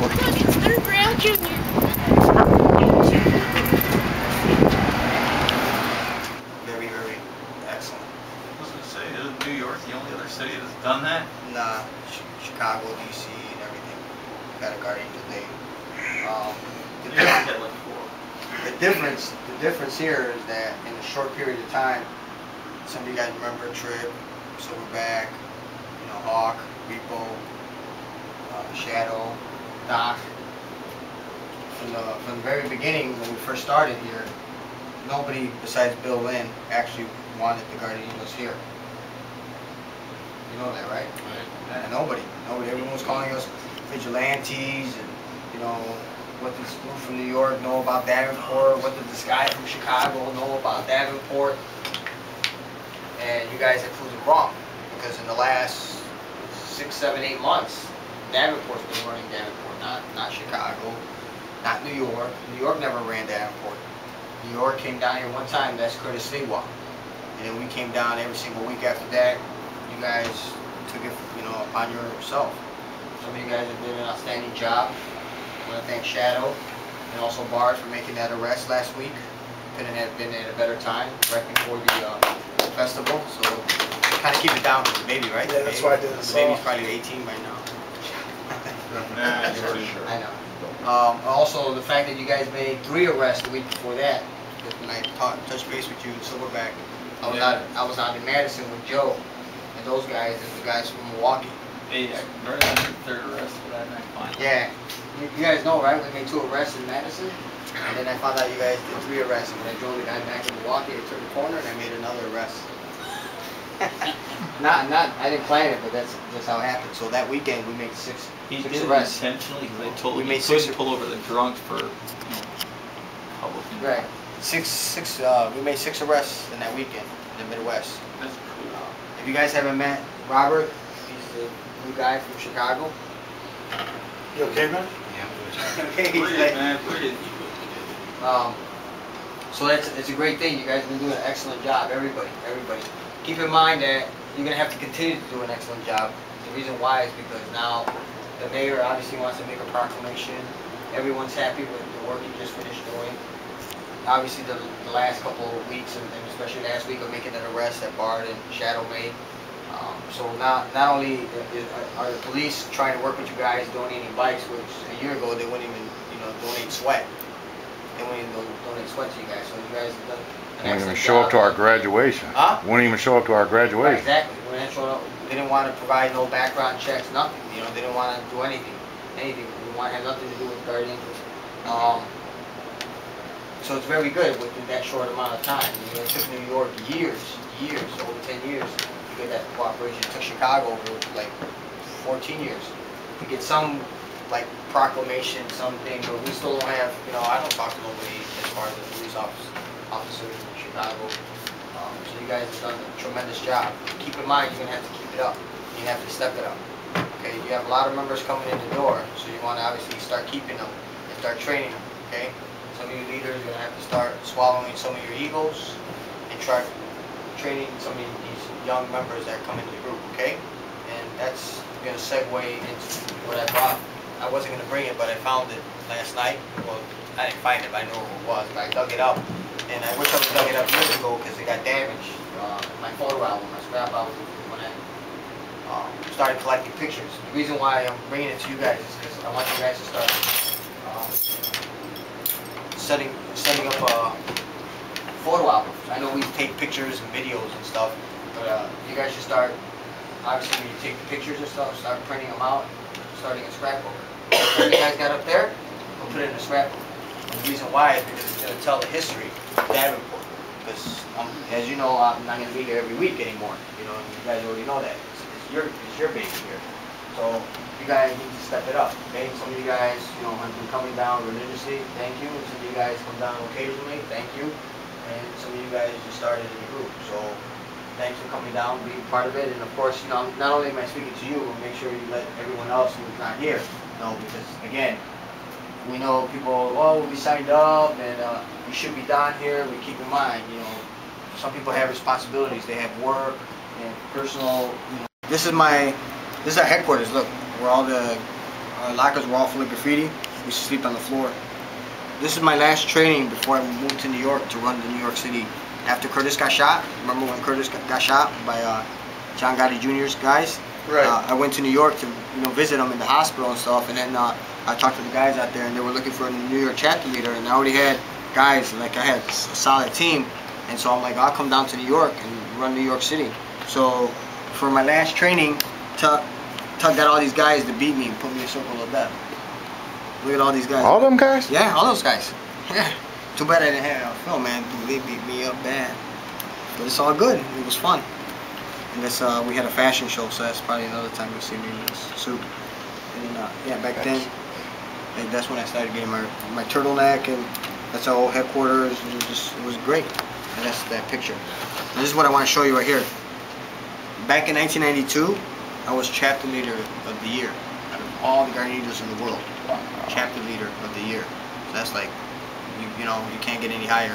Look, it's third round junior. Very, very excellent. I was going to say, isn't New York the only other city that's done that? Nah, Chicago, DC, and everything got a Guardian today. The difference here is that in a short period of time, some of you guys remember Trip, Silverback, Hawk, Repo, Shadow, Doc. From the very beginning, when we first started here, nobody besides Bill Lynn actually wanted the Guardian Eagles here. You know that, right? Right. Nobody. Everyone was calling us vigilantes, and what does Blue from New York know about Davenport? What did this guy from Chicago know about Davenport? And you guys have proven wrong, because in the last 6, 7, 8 months, Davenport's been running Davenport, not Chicago, not New York. New York never ran Davenport. New York came down here one time, that's Curtis Sliwa. And then we came down every single week after that. You guys took it, upon yourself. Some of you guys have done an outstanding job. I want to thank Shadow and also Bard for making that arrest last week. Couldn't have been at a better time, right before the festival. So kind of keep it down for the baby, right? Yeah, that's why I did the baby's probably 18 by now. Nah, sure. I know. Also, the fact that you guys made 3 arrests the week before that, when I touched base with you in Silverback, I was out in Madison with Joe and those guys, and the guys from Milwaukee. Yeah, remember that third arrest for that night final? Yeah. You guys know, right? We made 2 arrests in Madison, and then I found out you guys did 3 arrests. And when I drove the guy back in Milwaukee, I turned the corner and I made another arrest. I didn't plan it, but that's just how it happened. So that weekend we made 6 He did arrests. it intentionally because they told him We he made couldn't 6 pull over the drunk for public. Right. We made 6 arrests in that weekend in the Midwest. That's cool. If you guys haven't met Robert, he's the new guy from Chicago. You okay, man? Okay, he's Brilliant, man. Brilliant. So it's a great thing. You guys have been doing an excellent job. Everybody. Keep in mind that you're going to have to continue to do an excellent job. The reason why is because now the mayor obviously wants to make a proclamation. Everyone's happy with the work you just finished doing. Obviously the last couple of weeks, and especially last week, of making that arrest that Bard and Shadow made. So not only are the police trying to work with you guys donating bikes, which a year ago they wouldn't even donate sweat. They wouldn't even donate sweat to you guys. So you guys have done an Wouldn't even excellent show job. up to our graduation. Huh? Wouldn't even show up to our graduation. Right, exactly. They didn't want to provide no background checks, nothing. They didn't want to do anything. They didn't want to have nothing to do with Guardians. So it's very good within that short amount of time. It took New York years, over 10 years to get that cooperation. It took Chicago over like 14 years to get some proclamation, something, but we still don't have, I don't talk to nobody as far as the police officers in Chicago. So you guys have done a tremendous job. Keep in mind, you're going to have to keep it up. You have to step it up. Okay, you have a lot of members coming in the door, so you want to obviously start keeping them and start training them. Okay, some of you leaders are going to have to start swallowing some of your egos and try training some of these young members that come into the group. Okay, and that's going to segue into what I brought. I wasn't going to bring it, but I found it last night. Well, I didn't find it, but I know who it was. But I dug it up, and I wish I would have dug it up years ago because it got damaged. My photo album, my scrap album, when I started collecting pictures. The reason why I'm bringing it to you guys is because I want you guys to start setting up photo albums. I know we take pictures and videos and stuff, but you guys should start. Obviously, when you take the pictures and stuff, start printing them out, starting a scrapbook. What you guys got up there, we'll put it in a scrapbook. And the reason why is because it's going to tell the history of Davenport. Because, as you know, I'm not going to be here every week anymore. You guys already know that. It's your baby here. So you guys need to step it up. Okay? Some of you guys, have been coming down religiously. Thank you. And some of you guys come down occasionally. Thank you. And some of you guys just started in the group. So thanks for coming down, being part of it. And of course, not only am I speaking to you, but make sure you let everyone else who's not here know, because again, we know people, we signed up and you should be down here. We keep in mind, some people have responsibilities. They have work and personal. This is our headquarters. Look, where all the Our lockers were all full of graffiti. We used to sleep on the floor. This is my last training before I moved to New York to run the New York City. After Curtis got shot, remember when Curtis got shot by John Gotti Jr.'s guys? Right. I went to New York to visit him in the hospital and stuff, and then I talked to the guys out there, and they were looking for a New York chapter leader, and I already had guys, like I had a solid team, and so I'm like, I'll come down to New York and run New York City. So for my last training, Tuck got all these guys to beat me and put me in a circle of death. Look at all these guys. All them guys? Yeah, all those guys. Yeah. Too bad I didn't have film, man. They beat me up bad. But it's all good. It was fun. And that's we had a fashion show, so that's probably another time you'll see me in this suit. And yeah, back then, and that's when I started getting my turtleneck, and that's our old headquarters. And it was great. And that's that picture. And this is what I want to show you right here. Back in 1992, I was chapter leader of the year out of all the Garnitos in the world. Chapter leader of the year. So that's like, you know, you can't get any higher.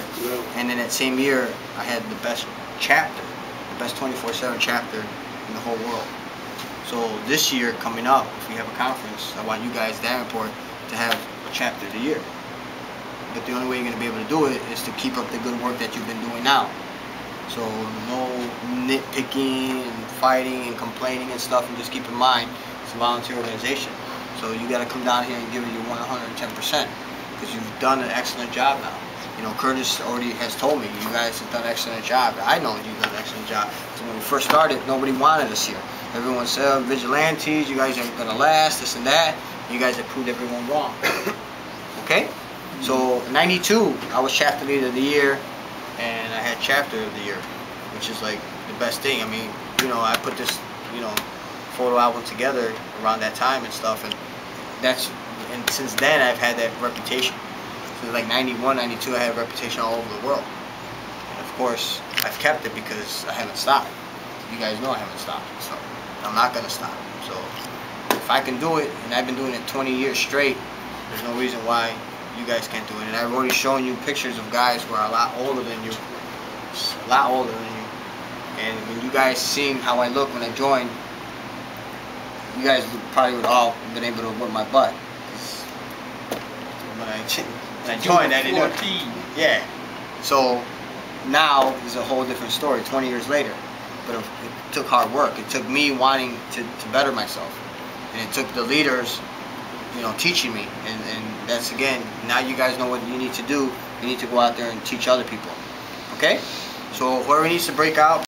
And then that same year, I had the best chapter, the best 24/7 chapter in the whole world. So this year coming up, if we have a conference, I want you guys, Davenport, to have a chapter of the year. But the only way you're going to be able to do it is to keep up the good work that you've been doing now. So no nitpicking and fighting and complaining and stuff, and just keep in mind, it's a volunteer organization. So you got to come down here and give it your 110%, because you've done an excellent job now. You know, Curtis already has told me, you guys have done an excellent job. I know you've done an excellent job. So when we first started, nobody wanted us here. Everyone said, oh, vigilantes, you guys aren't going to last, this and that. You guys have proved everyone wrong. Okay? So in 92, I was chapter leader of the year, and I had chapter of the year, which is like the best thing. I mean, you know, I put this, you know, photo album together around that time and stuff, and since then I've had that reputation. So like 91, 92, I had a reputation all over the world. And of course, I've kept it because I haven't stopped. You guys know I haven't stopped, so I'm not gonna stop. So if I can do it, and I've been doing it 20 years straight, there's no reason why you guys can't do it. And I've already shown you pictures of guys who are a lot older than you, a lot older than you. And when you guys seen how I look when I joined, you guys probably would all been able to whip my butt. When I joined, I didn't know. Yeah. So now is a whole different story. 20 years later, but it took hard work. It took me wanting to better myself, and it took the leaders, you know, teaching me. And that's, again, now you guys know what you need to do. You need to go out there and teach other people. Okay? So whoever needs to break out.